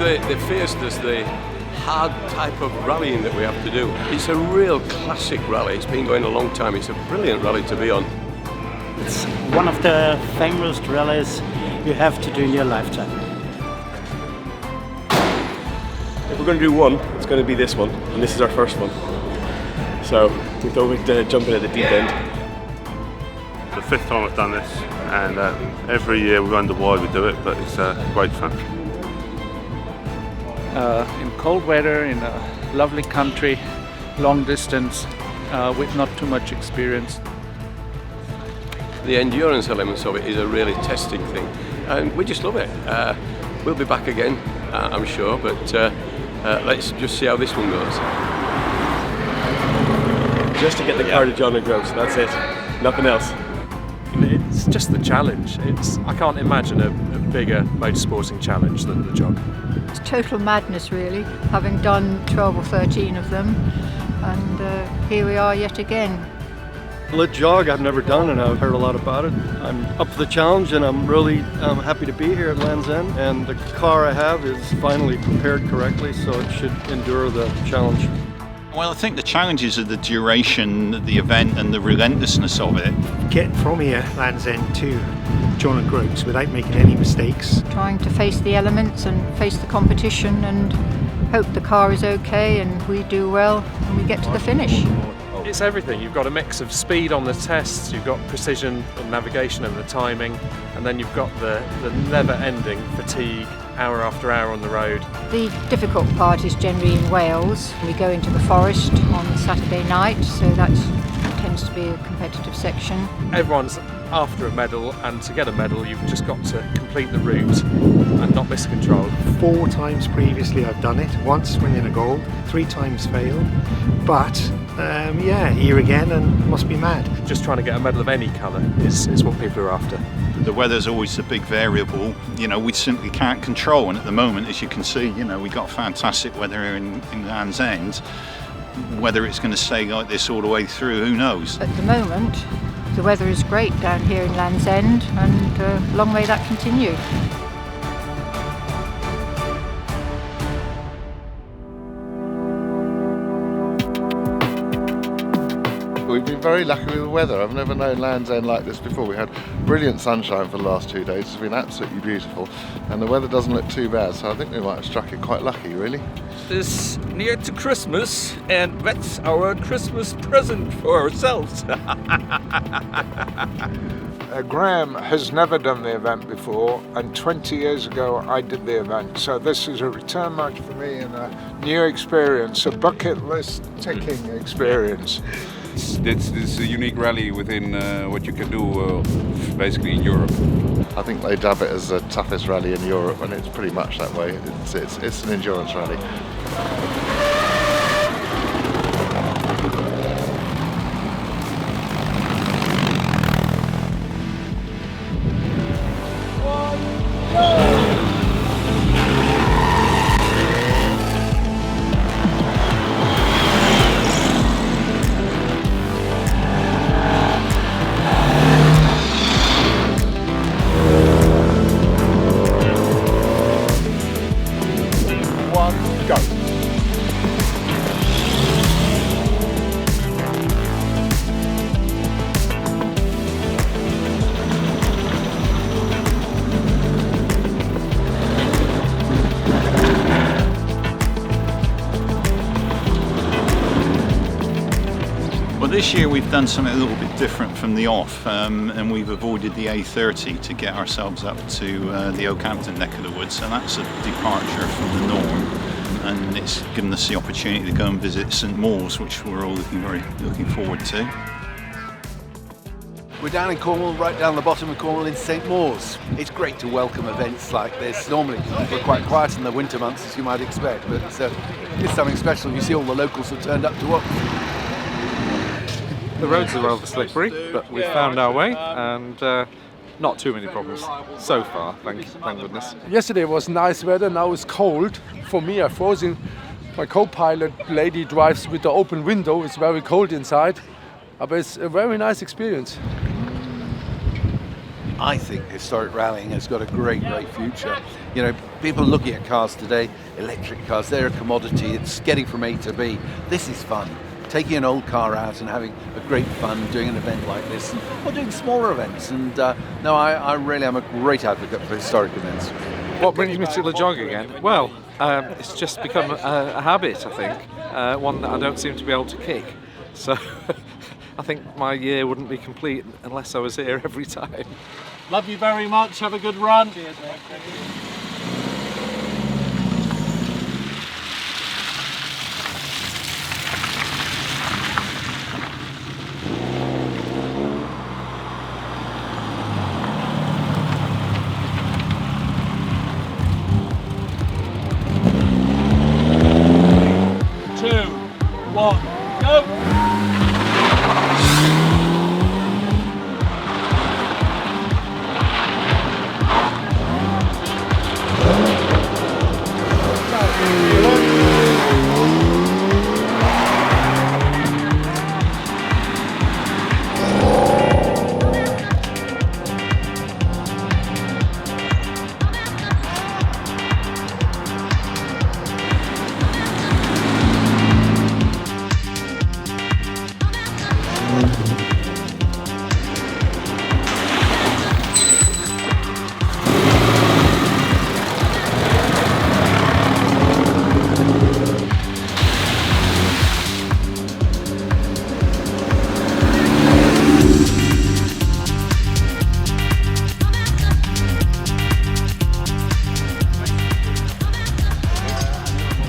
the fierceness, the hard type of rallying that we have to do. It's a real classic rally. It's been going a long time. It's a brilliant rally to be on. It's one of the famous rallies you have to do in your lifetime. If we're going to do one, it's going to be this one, and this is our first one. So we thought we'd jump in at the deep end. The fifth time I've done this, and every year we wonder why we do it, but it's great fun. In cold weather, in a lovely country, long distance, with not too much experience. The endurance elements of it is a really testing thing, and we just love it. We'll be back again, I'm sure, but let's just see how this one goes. Just to get the car to John and Gross, that's it. Nothing else. It's just the challenge. I can't imagine a bigger motorsporting challenge than LeJog. It's total madness, really, having done 12 or 13 of them, and here we are yet again. LeJog I've never done, and I've heard a lot about it. I'm up for the challenge, and I'm really happy to be here at Land's End, and the car I have is finally prepared correctly, so it should endure the challenge. Well, I think the challenges are the duration, the event, and the relentlessness of it. Getting from here, Land's End, to John and Groats without making any mistakes. Trying to face the elements and face the competition and hope the car is okay and we do well and we get to the finish. It's everything. You've got a mix of speed on the tests, you've got precision and navigation and the timing, and then you've got the never-ending fatigue, hour after hour on the road. The difficult part is generally in Wales. We go into the forest on Saturday night, so that tends to be a competitive section. Everyone's after a medal, and to get a medal you've just got to complete the route and not miss control. 4 times previously I've done it, once winning a gold, 3 times failed, but here again and must be mad. Just trying to get a medal of any colour is what people are after. The weather's always a big variable, we simply can't control, and at the moment, as you can see, we got fantastic weather here in Land's End. Whether it's going to stay like this all the way through, who knows? At the moment, the weather is great down here in Land's End, and long may that continue. We've been very lucky with the weather. I've never known Land's End like this before. We had brilliant sunshine for the last 2 days. It's been absolutely beautiful, and the weather doesn't look too bad, so I think we might have struck it quite lucky, really. It's near to Christmas, and that's our Christmas present for ourselves. Graham has never done the event before, and 20 years ago I did the event, so this is a return match for me and a new experience, a bucket list ticking experience. It's a unique rally within what you can do basically in Europe. I think they dub it as the toughest rally in Europe, and it's pretty much that way. It's an endurance rally. This year we've done something a little bit different from the off, and we've avoided the A30 to get ourselves up to the Oakhampton neck of the woods, so that's a departure from the norm, and it's given us the opportunity to go and visit St Mawes, which we're all looking forward to. We're down in Cornwall, right down the bottom of Cornwall in St Mawes. It's great to welcome events like this. Normally we're quite quiet in the winter months, as you might expect, but it's something special. You see all the locals have turned up to watch. The roads are rather slippery, but we've found our way, and not too many problems so far, thank goodness. Yesterday was nice weather, now it's cold. For me, I'm frozen. My co-pilot lady drives with the open window, it's very cold inside, but it's a very nice experience. I think historic rallying has got a great future. You know, people looking at cars today, electric cars, they're a commodity. It's getting from A to B. This is fun. Taking an old car out and having a great fun doing an event like this, or doing smaller events. And no, I really am a great advocate for historic events. What brings me to LeJog again? Well, it's just become a habit, I think, one that I don't seem to be able to kick. So I think my year wouldn't be complete unless I was here every time. Love you very much. Have a good run. Cheers, mate.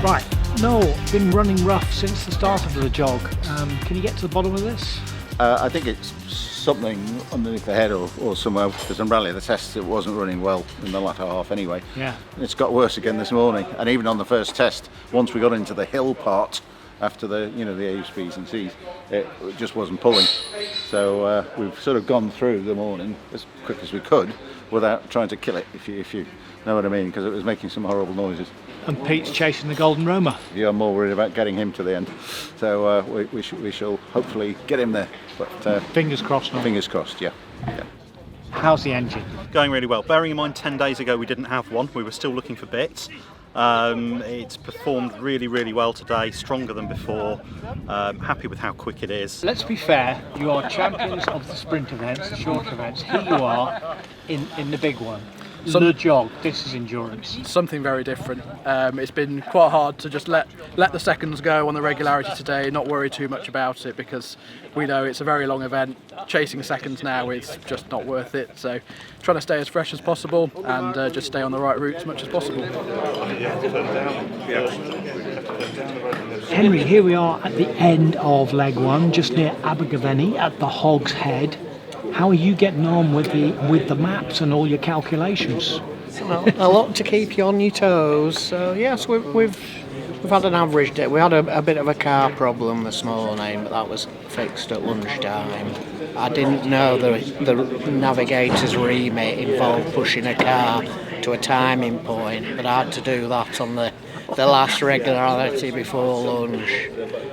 Right, Noel, been running rough since the start of the LeJog. Can you get to the bottom of this? I think it's something underneath the head or somewhere, because on rally the tests it wasn't running well in the latter half anyway. Yeah. It's got worse again this morning, and even on the first test, once we got into the hill part after the the A's, B's and C's, it just wasn't pulling. So we've sort of gone through the morning as quick as we could without trying to kill it, if you know what I mean, because it was making some horrible noises. And Pete's chasing the Golden Roma. Yeah, I'm more worried about getting him to the end. So we shall hopefully get him there. But fingers crossed. Noel. Fingers crossed. Yeah. How's the engine? Going really well. Bearing in mind 10 days ago we didn't have one. We were still looking for bits. It's performed really well today, stronger than before. Happy with how quick it is. Let's be fair, you are champions of the sprint events, the short events. Here you are in the big one. LeJog, this is endurance. Something very different. It's been quite hard to just let the seconds go on the regularity today, not worry too much about it, because we know it's a very long event. Chasing seconds now is just not worth it. So trying to stay as fresh as possible and just stay on the right route as much as possible. Henry, here we are at the end of leg one, just near Abergavenny at the Hog's Head. How are you getting on with the maps and all your calculations? Well, a lot to keep you on your toes. So yes, we've had an average day. We had a bit of a car problem this morning, but that was fixed at lunchtime. I didn't know the navigator's remit involved pushing a car to a timing point, but I had to do that on the last regularity before lunch.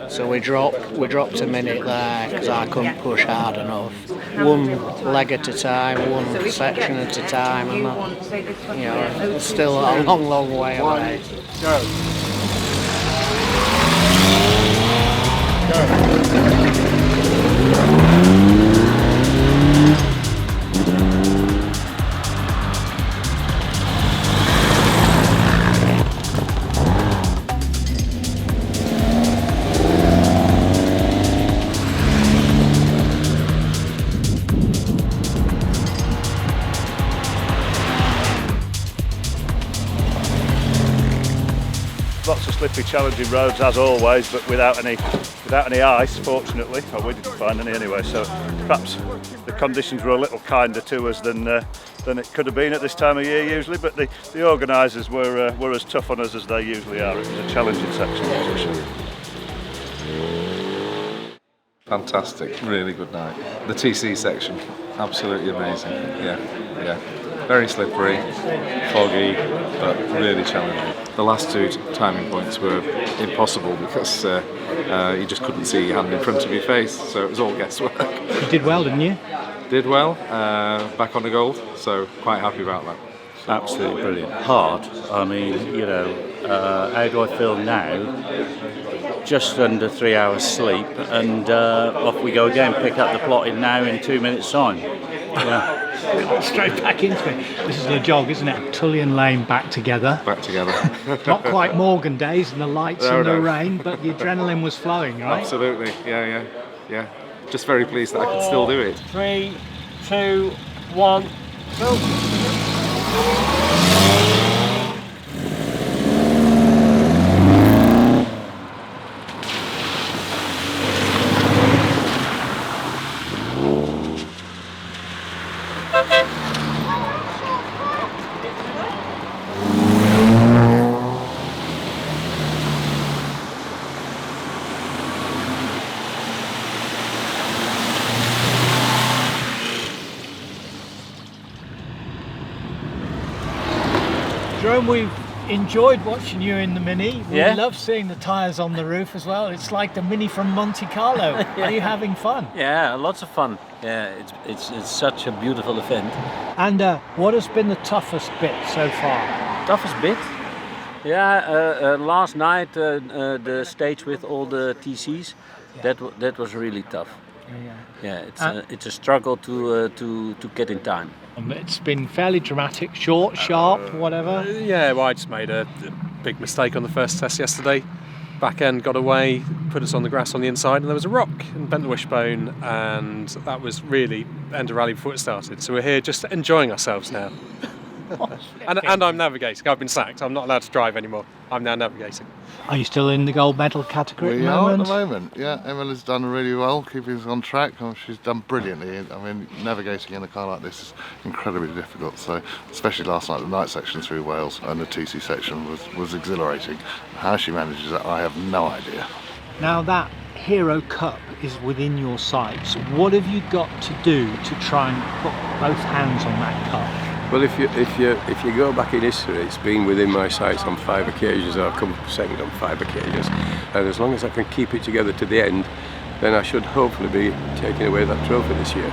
So we dropped a minute there because I couldn't push hard enough. One leg at a time, one section at a time, and that, it's still a long way away. Lots of slippery, challenging roads as always, but without any ice, fortunately. Well, we didn't find any anyway, so perhaps the conditions were a little kinder to us than it could have been at this time of year usually, but the organisers were as tough on us as they usually are. It was a challenging section, that's for sure. Fantastic, really good night. The TC section, absolutely amazing. Yeah. Very slippery, foggy, but really challenging. The last two timing points were impossible because you just couldn't see your hand in front of your face, so it was all guesswork. You did well, didn't you? did well, back on the gold, so quite happy about that. Absolutely brilliant. Hard. I mean, you know, how do I feel now? Just under 3 hours sleep, and off we go again. Pick up the plotting now in 2 minutes' time. Yeah. Straight back into it. This is LeJog, isn't it? Tullian Lane back together. Back together. Not quite Morgan days and the lights No, and the no. rain, but the adrenaline was flowing, right? Absolutely, yeah. Just very pleased that I could still do it. 3, 2, 1, go. Jerome, we've enjoyed watching you in the Mini. We Yeah. love seeing the tyres on the roof as well. It's like the Mini from Monte Carlo. Are you having fun? Yeah, lots of fun. Yeah, it's such a beautiful event. And what has been the toughest bit so far? Toughest bit? Yeah, last night the stage with all the TCs, that was really tough. Yeah, it's a struggle to get in time. It's been fairly dramatic, short, sharp, whatever. Yeah, well, I just made a big mistake on the first test yesterday. Back end got away, put us on the grass on the inside, and there was a rock and bent the wishbone, and that was really end of rally before it started. So we're here just enjoying ourselves now. And I'm navigating. I've been sacked. I'm not allowed to drive anymore. I'm now navigating. Are you still in the gold medal category at We the are at moment? the moment, yeah. Emily's done really well, keeping us on track. She's done brilliantly. I mean, navigating in a car like this is incredibly difficult. So, especially last night, the night section through Wales and the TC section was exhilarating. How she manages it, I have no idea. Now that Hero Cup is within your sights. What have you got to do to try and put both hands on that cup? Well, if you go back in history, it's been within my sights on 5 occasions. I've come second on 5 occasions, and as long as I can keep it together to the end, then I should hopefully be taking away that trophy this year.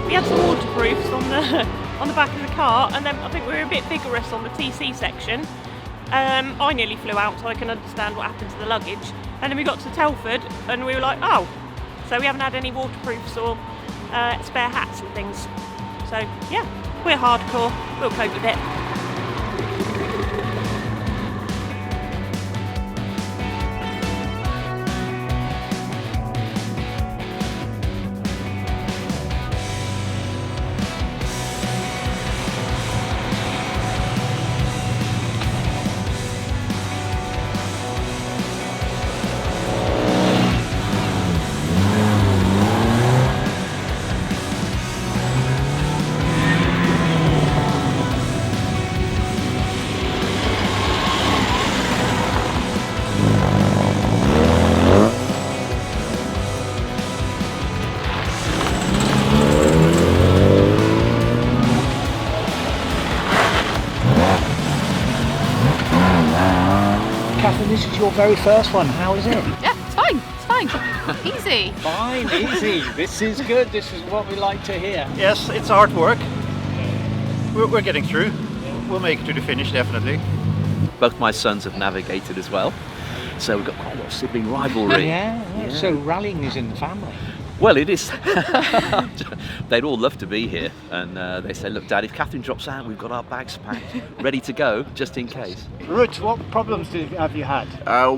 We had some waterproofs on the back of the car, and then I think we were a bit vigorous on the TC section. I nearly flew out, so I can understand what happened to the luggage. And then we got to Telford, and we were like, oh, so we haven't had any waterproofs or spare hats and things. So yeah, we're hardcore. We'll cope with it. Catherine, this is your very first one. How is it? Yeah, it's fine. fine. It's fine. Easy. Fine, easy. This is good. This is what we like to hear. Yes, it's hard work. We're getting through. We'll make it to the finish, definitely. Both my sons have navigated as well, so we've got quite a lot of sibling rivalry. Yeah. So rallying is in the family. Well, it is. They'd all love to be here, and they say, look, Dad, if Catherine drops out, we've got our bags packed, ready to go, just in case. Rich, what problems have you had?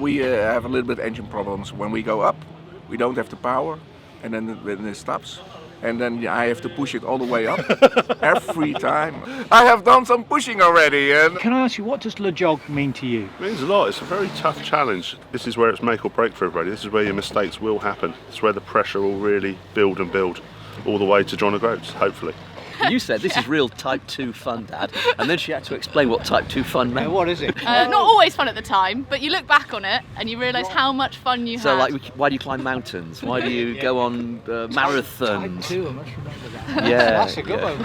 We have a little bit engine problems. When we go up, we don't have the power, and then when it stops, and then I have to push it all the way up every time. I have done some pushing already. And Can I ask you, what does LeJog mean to you? It means a lot. It's a very tough challenge. This is where it's make or break for everybody. This is where your mistakes will happen. It's where the pressure will really build and build all the way to John O'Groats, hopefully. You said this is real Type 2 fun, Dad, and then she had to explain what Type 2 fun meant. What is it? Not always fun at the time, but you look back on it and you realise how much fun you So, had. like, why do you climb mountains? Why do you go on marathons? Type 2, I must remember that. Yeah, That's a good one.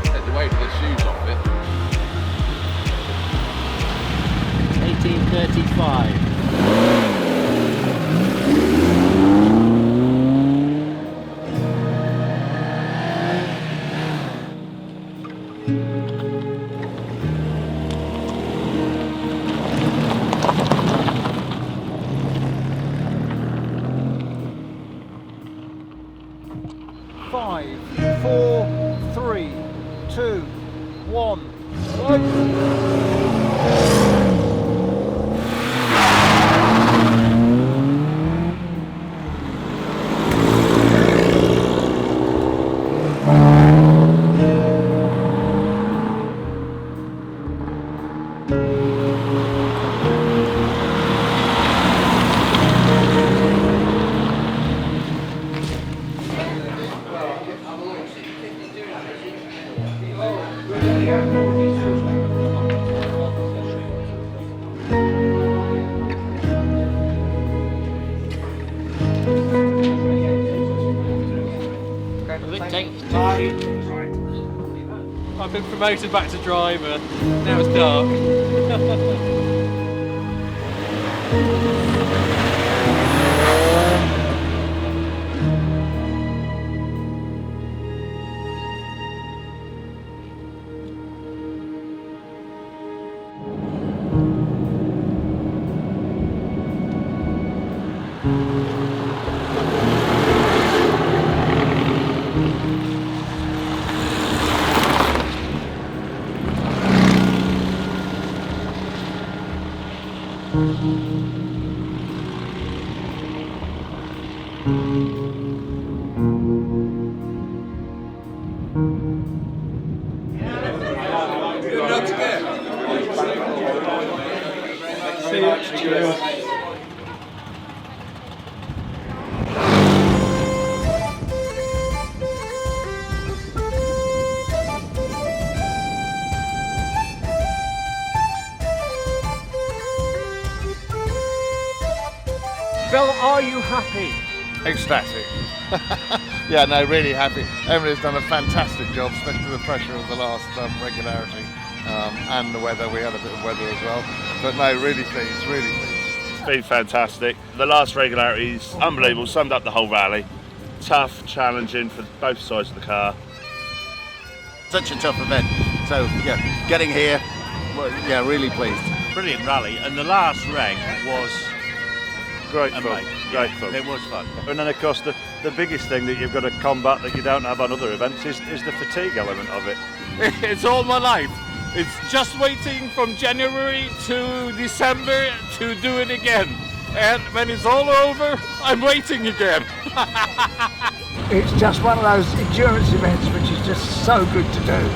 Take the weight of the shoes off it. 1835. Five, four, three, two, one. I've been promoted back to driver. Now it's dark. Bill, are you happy? Ecstatic. Yeah, no, really happy. Emily's done a fantastic job, especially the pressure of the last regularity and the weather. We had a bit of weather as well. But no, really pleased, really pleased. It's been fantastic. The last regularity is unbelievable, summed up the whole rally. Tough, challenging for both sides of the car. Such a tough event. So, yeah, getting here, well, yeah, really pleased. Brilliant rally, and the last reg was great fun. Great fun. It was fun. And then, of course, the biggest thing that you've got to combat that you don't have on other events is the fatigue element of it. It's all my life. It's just waiting from January to December to do it again. and when it's all over, I'm waiting again. It's just one of those endurance events which is just so good to do.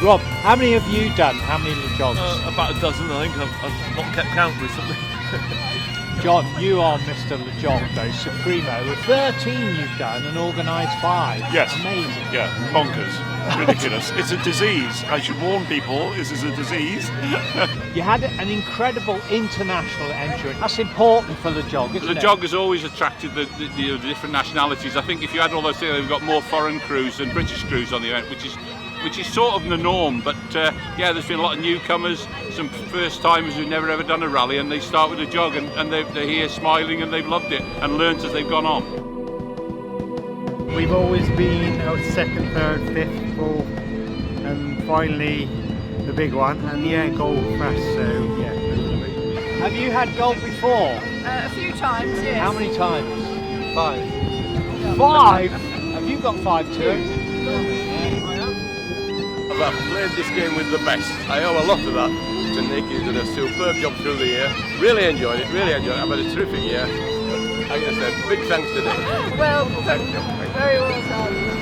Rob, how many have you done? How many LeJogs? About a dozen, I think. I've not kept count recently. John, you are Mr. LeJog, though, Supremo. 13 you've done and organised 5. Yes. Amazing. Yeah, bonkers. Ridiculous. It's a disease. I should warn people, this is a disease. You had an incredible international entry. That's important for LeJog, isn't it? LeJog has always attracted the different nationalities. I think if you add all those together, we've got more foreign crews than British crews on the event, which is sort of the norm, but yeah, there's been a lot of newcomers, some first timers who've never ever done a rally, and they start with a jog and they're here smiling and they've loved it and learnt as they've gone on. We've always been second, third, fifth, fourth, and finally the big one, and yeah, gold first, so yeah. Have you had gold before? A few times, yes. How many times? 5. 5? Have you got 5 too? I've played this game with the best. I owe a lot of that to Nick. He's done a superb job through the year. Really enjoyed it, really enjoyed it. I've had a terrific year. I'm going to say big thanks to Nick. Well, thank you. Very well done.